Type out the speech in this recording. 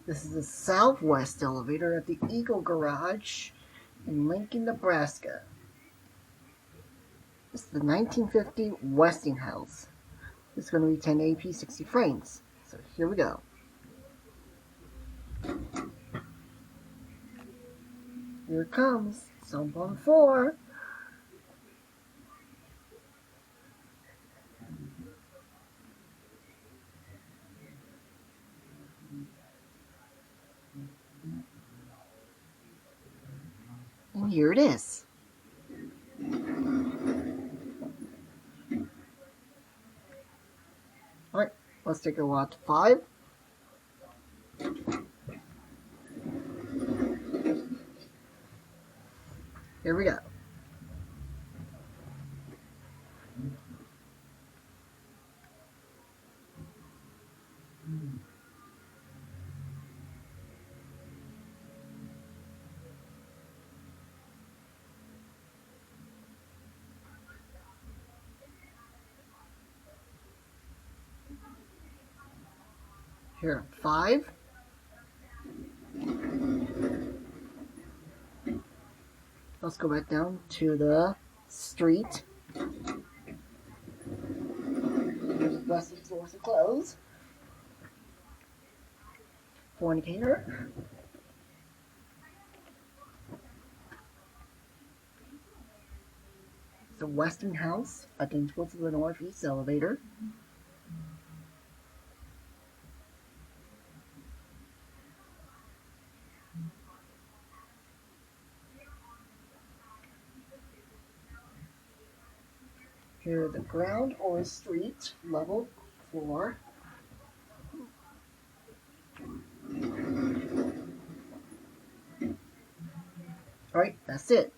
This is the Southwest elevator at the Eagle Garage in Lincoln, Nebraska. This is the 1950 Westinghouse. It's going to be 10 AP 60 frames. So here we go. Here it comes. Jump on 4. And here it is. Alright, let's take a walk to 5. Here we go. Here, 5. Let's go back down to the street. There's the rest of the doors are closed. Fornicator. The Westinghouse, identical to the Northeast elevator. Here the ground or street level 4. Alright, that's it.